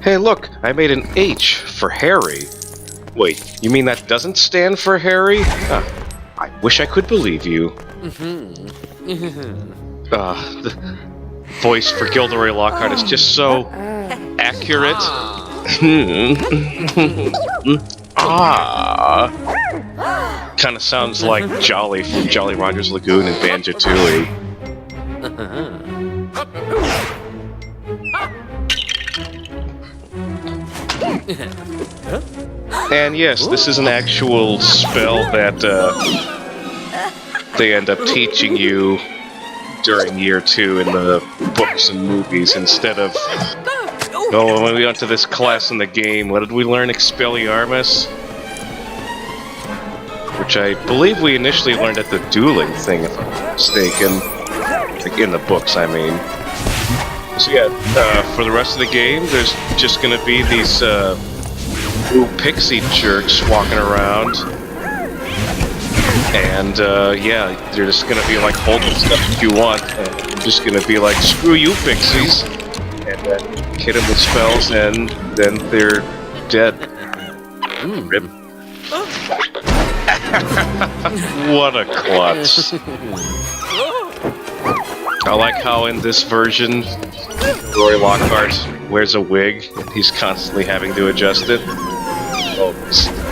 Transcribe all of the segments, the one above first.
Hey, look, I made an H for Harry. Wait, you mean that doesn't stand for Harry? I wish I could believe you. The voice for Gilderoy Lockhart is just so accurate. Kind of sounds like Jolly from Jolly Roger's Lagoon and Banjo-Tooie. And yes, this is an actual spell that they end up teaching you during year 2 in the books and movies instead of... Oh, when we went to this class in the game, what did we learn? Expelliarmus? Which I believe we initially learned at the dueling thing, if I'm not mistaken. Like in the books, I mean. So yeah, for the rest of the game, there's just gonna be these blue pixie jerks walking around. And yeah, they're just gonna be like holding stuff if you want. And I'm just gonna be like, screw you, pixies! And then hit them with spells, and then they're dead. Rip. What a klutz. I like how in this version, Rory Lockhart wears a wig, and he's constantly having to adjust it. Oh,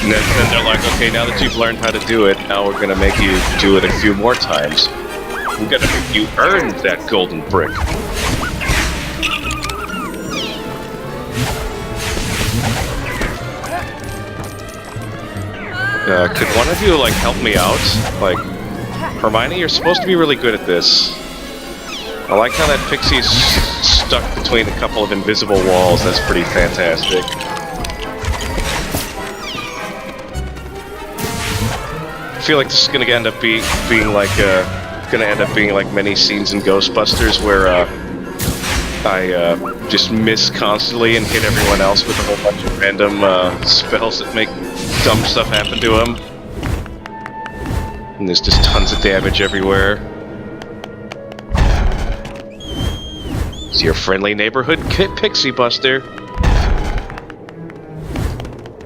and then they're like, okay, now that you've learned how to do it, now we're gonna make you do it a few more times. We're gonna make you earn that golden brick. Could one of you, like, help me out? Like, Hermione, you're supposed to be really good at this. I like how that pixie's stuck between a couple of invisible walls. That's pretty fantastic. I feel like this is gonna end up being like many scenes in Ghostbusters where I just miss constantly and hit everyone else with a whole bunch of random spells that make dumb stuff happen to him. And there's just tons of damage everywhere. It's your friendly neighborhood Pixie Buster.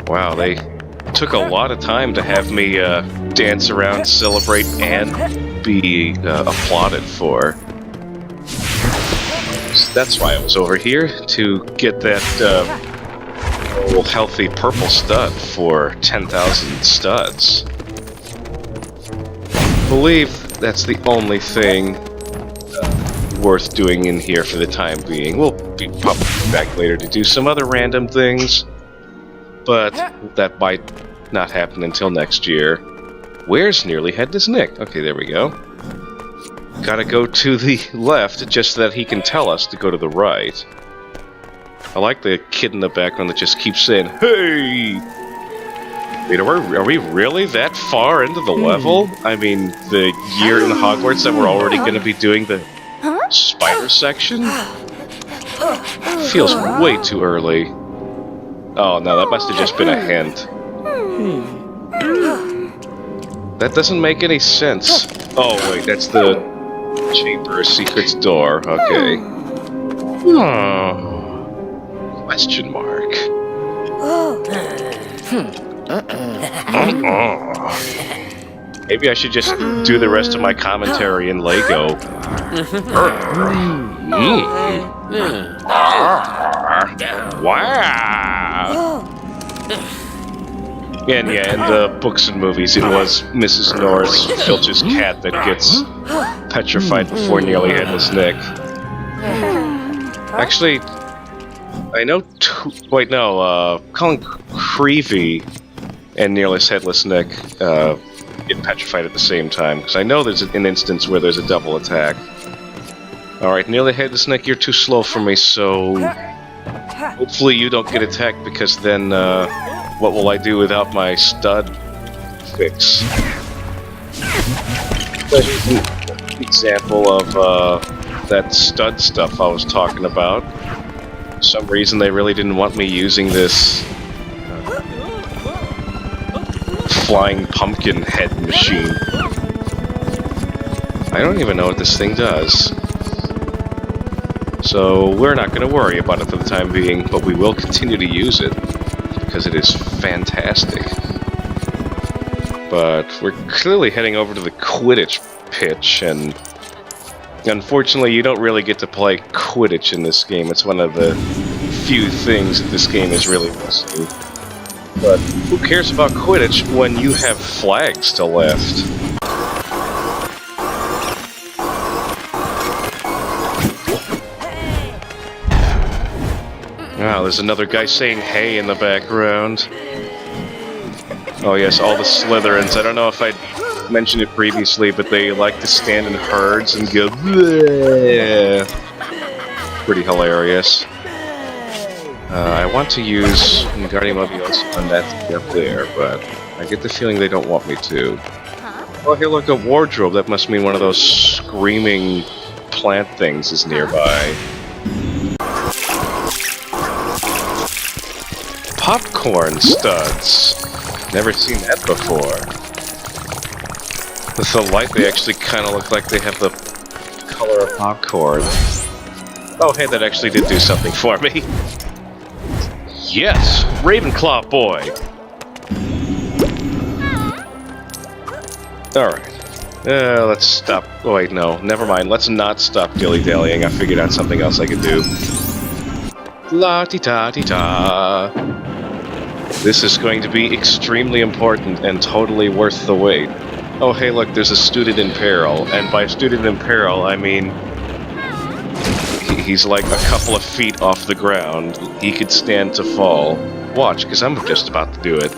Wow, they took a lot of time to have me dance around, celebrate, and be applauded for. So that's why I was over here, to get that old healthy purple stud for 10,000 studs. I believe that's the only thing worth doing in here for the time being. We'll be popping back later to do some other random things, but that might not happen until next year. Where's Nearly Headless Nick? Okay, there we go. Gotta go to the left just so that he can tell us to go to the right. I like the kid in the background that just keeps saying, "Hey!" Wait, are we really that far into the level? I mean, the year in Hogwarts that we're already gonna be doing the spider section? Feels way too early. Oh no, that must have just been a hint. That doesn't make any sense. Oh wait, that's the Chamber of Secrets door. Okay. Oh. Question mark. Maybe I should just do the rest of my commentary in Lego. Wow! And yeah, in the books and movies, it was Mrs. Norris, Filch's cat, that gets petrified before Nearly Headless Nick. Actually, I know Colin Creevy and Nearly Headless Nick get petrified at the same time, because I know there's an instance where there's a double attack. Alright, Nearly Headless Nick, you're too slow for me, so hopefully you don't get attacked, because then what will I do without my stud fix? Example of that stud stuff I was talking about. For some reason they really didn't want me using this flying pumpkin head machine. I don't even know what this thing does. So we're not going to worry about it for the time being, but we will continue to use it, because it is fantastic. But we're clearly heading over to the Quidditch pitch, and unfortunately you don't really get to play Quidditch in this game. It's one of the few things that this game is really missing. But who cares about Quidditch when you have flags to lift? Wow, there's another guy saying hey in the background. Oh yes, all the Slytherins. I don't know if I mentioned it previously, but they like to stand in herds and go bleh. Pretty hilarious. I want to use Wingardium Leviosa on that thing up there, but I get the feeling they don't want me to. Oh, here, look, a wardrobe. That must mean one of those screaming plant things is nearby. Popcorn studs. Never seen that before. With the light, they actually kind of look like they have the color of popcorn. Oh, hey, that actually did do something for me. Yes! Ravenclaw boy! Alright. Let's stop. Oh, wait, no. Never mind. Let's not stop dilly-dallying. I figured out something else I could do. La-ti-ta-ti-ta. This is going to be extremely important and totally worth the wait. Oh, hey, look, there's a student in peril. And by student in peril, I mean he's like a couple of feet off the ground. He could stand to fall. Watch, because I'm just about to do it.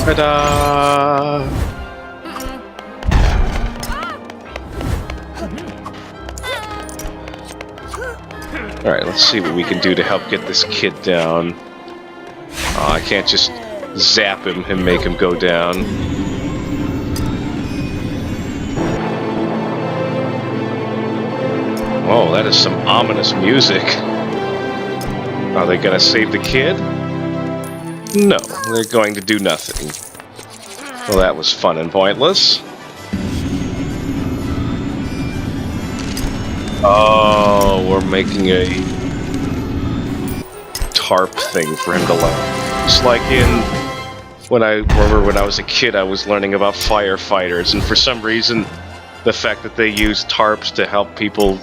Ta-da! Alright, let's see what we can do to help get this kid down. I can't just zap him and make him go down. Whoa, that is some ominous music. Are they gonna save the kid? No, they're going to do nothing. Well, that was fun and pointless. Oh, we're making a tarp thing for him to learn. Just like when I was a kid, I was learning about firefighters, and for some reason, the fact that they use tarps to help people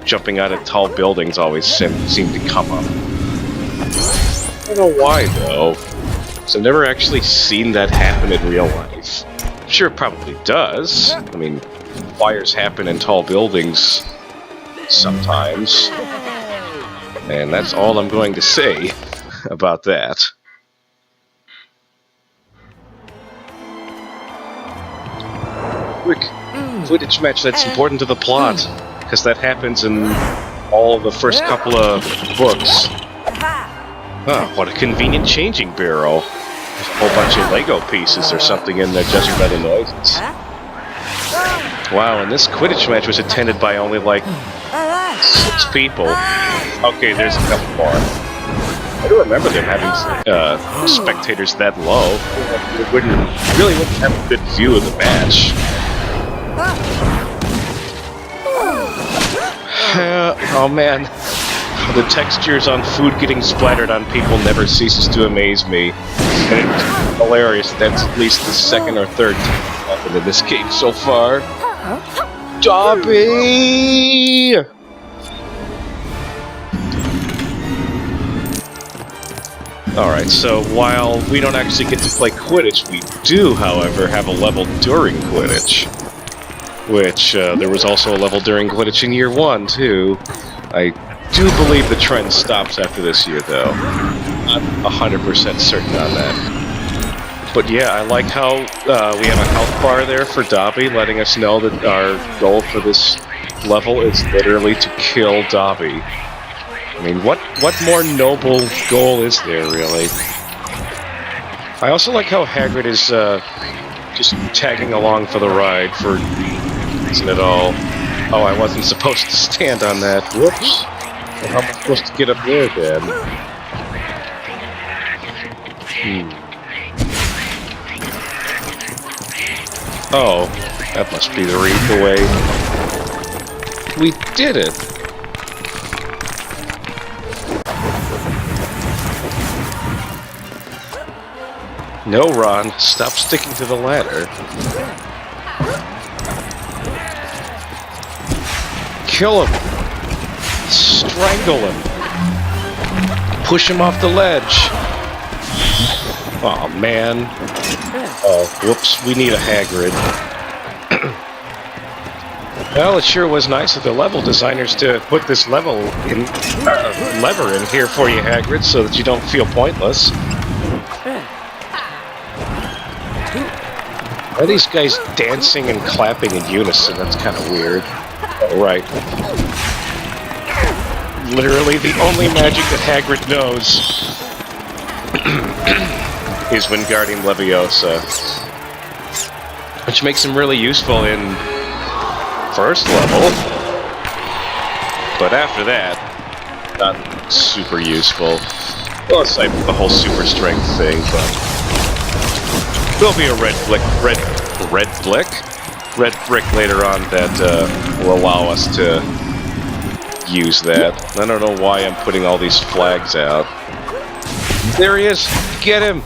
jumping out of tall buildings always seemed to come up. I don't know why, though. So I've never actually seen that happen in real life. I'm sure it probably does. I mean, fires happen in tall buildings sometimes. And that's all I'm going to say about that. Quick Quidditch match that's important to the plot, because that happens in all the first couple of books. Oh, what a convenient changing barrel. There's a whole bunch of Lego pieces or something in there judging by the noises. Wow, and this Quidditch match was attended by only like 6 people. Okay, there's a couple more. I don't remember them having spectators that low. It really wouldn't have a good view of the match. Oh man, the textures on food getting splattered on people never ceases to amaze me. And it's hilarious that's at least the second or third time it's happened in this game so far. Dobby! Alright, so while we don't actually get to play Quidditch, we do, however, have a level during Quidditch. Which, there was also a level during Quidditch in year 1, too. I do believe the trend stops after this year, though. I'm 100% certain on that. But yeah, I like how we have a health bar there for Dobby, letting us know that our goal for this level is literally to kill Dobby. I mean, what more noble goal is there, really? I also like how Hagrid is just tagging along for the ride for reason at all. Oh, I wasn't supposed to stand on that. Whoops. Well, how am I supposed to get up there, then? Oh, that must be the Reaper way. We did it! No, Ron, stop sticking to the ladder. Kill him! Strangle him! Push him off the ledge! Oh man. Oh, whoops, we need a Hagrid. Well, it sure was nice of the level designers to put this level in, lever in here for you, Hagrid, so that you don't feel pointless. Why are these guys dancing and clapping in unison? That's kind of weird. Oh, right. Literally the only magic that Hagrid knows is Wingardium Leviosa. Which makes him really useful in first level. But after that, not super useful. Well, it's like the whole super strength thing, but there'll be a red brick later on that will allow us to use that. I don't know why I'm putting all these flags out. There he is! Get him!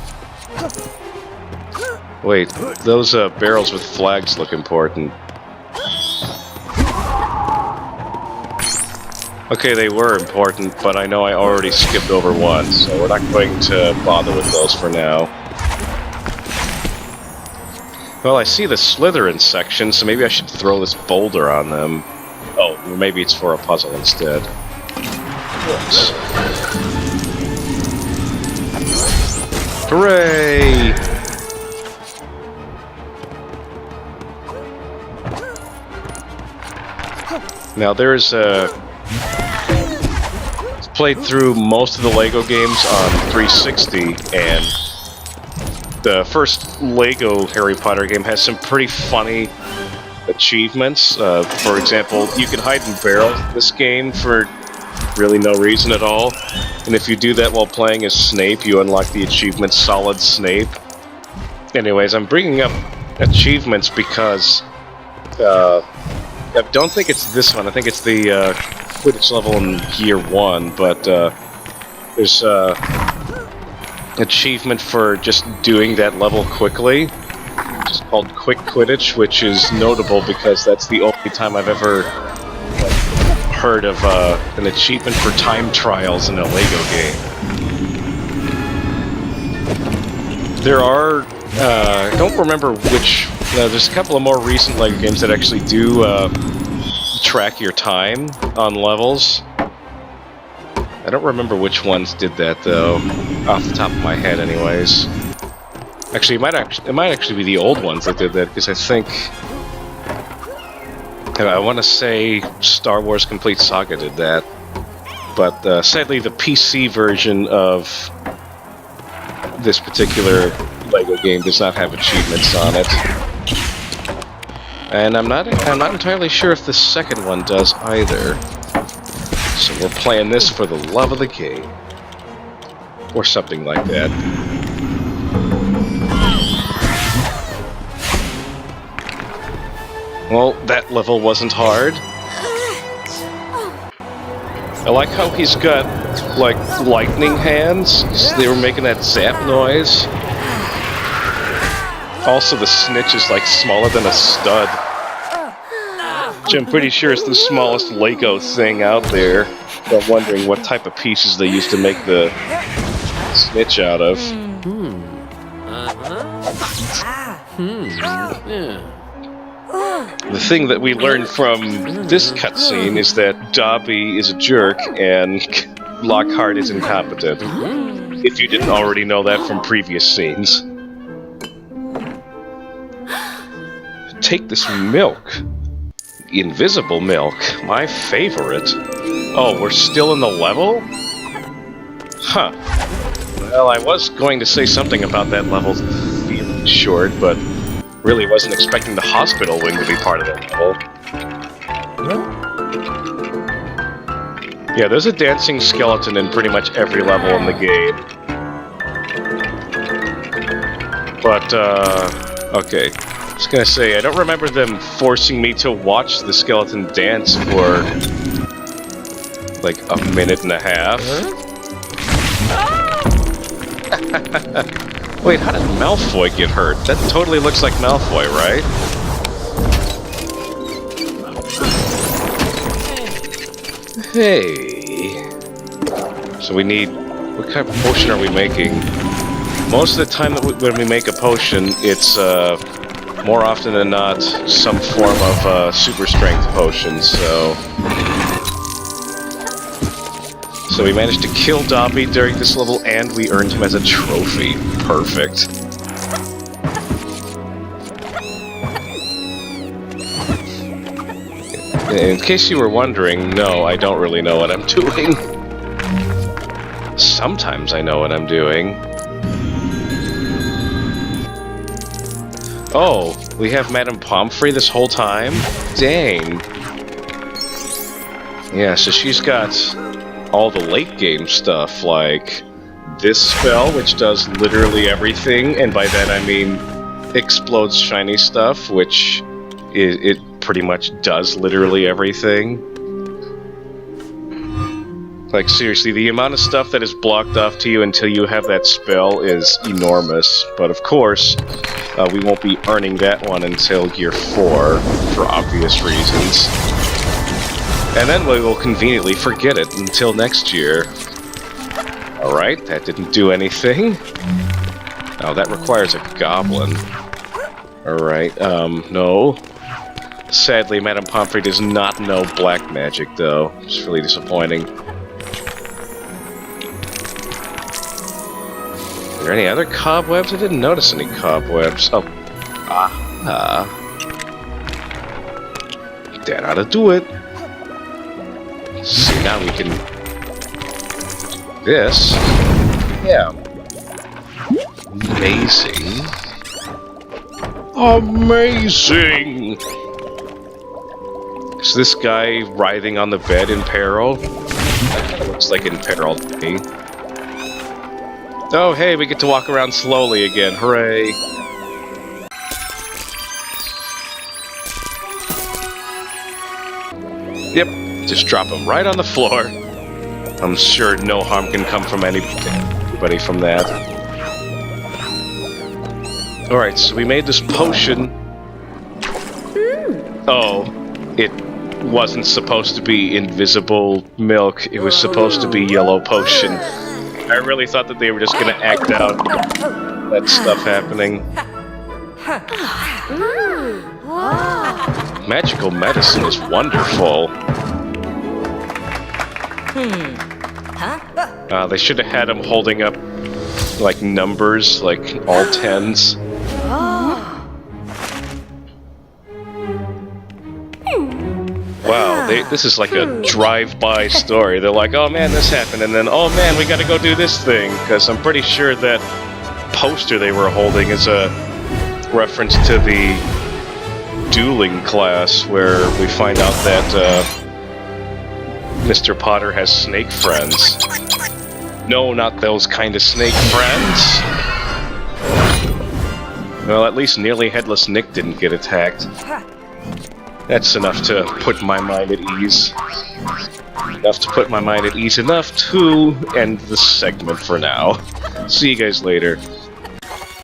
Wait, those barrels with flags look important. Okay, they were important, but I know I already skipped over one, so we're not going to bother with those for now. Well, I see the Slytherin section, so maybe I should throw this boulder on them. Oh, maybe it's for a puzzle instead. Oops. Hooray! Now there's played through most of the LEGO games on 360, and the first LEGO Harry Potter game has some pretty funny achievements. For example, you can hide in barrels in this game for really no reason at all. And if you do that while playing as Snape, you unlock the achievement Solid Snape. Anyways, I'm bringing up achievements because I don't think it's this one. I think it's the Quidditch level in Year 1, but there's achievement for just doing that level quickly. It's called Quick Quidditch, which is notable because that's the only time I've ever heard of an achievement for time trials in a LEGO game. There are, I don't remember which, there's a couple of more recent LEGO games that actually do track your time on levels. I don't remember which ones did that though, off the top of my head anyways. Actually, it might actually be the old ones that did that, because I think, I want to say Star Wars Complete Saga did that, but sadly the PC version of this particular LEGO game does not have achievements on it. And I'm not entirely sure if the second one does either. So we're playing this for the love of the game. Or something like that. Well, that level wasn't hard. I like how he's got, like, lightning hands. They were making that zap noise. Also, the snitch is, like, smaller than a stud. Which I'm pretty sure is the smallest Lego thing out there. I'm wondering what type of pieces they used to make the snitch out of. The thing that we learned from this cutscene is that Dobby is a jerk and Lockhart is incompetent. If you didn't already know that from previous scenes. Take this milk. Invisible milk. My favorite. Oh, we're still in the level? Huh. Well, I was going to say something about that level feeling short, but really wasn't expecting the hospital wing to be part of that level. Yeah, there's a dancing skeleton in pretty much every level in the game. But, okay. I was gonna say, I don't remember them forcing me to watch the skeleton dance for like a minute and a half. Wait, how did Malfoy get hurt? That totally looks like Malfoy, right? Hey. So we need... What kind of potion are we making? Most of the time when we make a potion, it's, more often than not, some form of, super strength potion, so... So we managed to kill Dobby during this level, and we earned him as a trophy. Perfect. In case you were wondering, no, I don't really know what I'm doing. Sometimes I know what I'm doing. Oh, we have Madame Pomfrey this whole time? Dang. Yeah, so she's got all the late game stuff, like this spell, which does literally everything, and by that I mean explodes shiny stuff, which it pretty much does literally everything. Like, seriously, the amount of stuff that is blocked off to you until you have that spell is enormous, but of course, we won't be earning that one until year 4, for obvious reasons. And then we will conveniently forget it until next year. Alright, that didn't do anything. Oh, that requires a goblin. Alright, no. Sadly, Madame Pomfrey does not know black magic, though. It's really disappointing. Are there any other cobwebs? I didn't notice any cobwebs. Oh. That ought to do it. See, now we can... This? Yeah. Amazing. Amazing! Is this guy writhing on the bed in peril? That kind of looks like in peril to me. Oh, hey, we get to walk around slowly again. Hooray! Yep. Just drop him right on the floor. I'm sure no harm can come from anybody from that. Alright, so we made this potion. Oh, it wasn't supposed to be invisible milk. It was supposed to be yellow potion. I really thought that they were just gonna act out that stuff happening. Magical medicine is wonderful. They should have had him holding up, like, numbers, like, all 10s. Wow, this is like a drive-by story. They're like, oh man, this happened, and then, oh man, we gotta go do this thing, because I'm pretty sure that poster they were holding is a reference to the dueling class, where we find out that, Mr. Potter has snake friends. No, not those kind of snake friends. Well, at least nearly headless Nick didn't get attacked. That's enough to put my mind at ease. Enough to put my mind at ease. Enough to end the segment for now. See you guys later.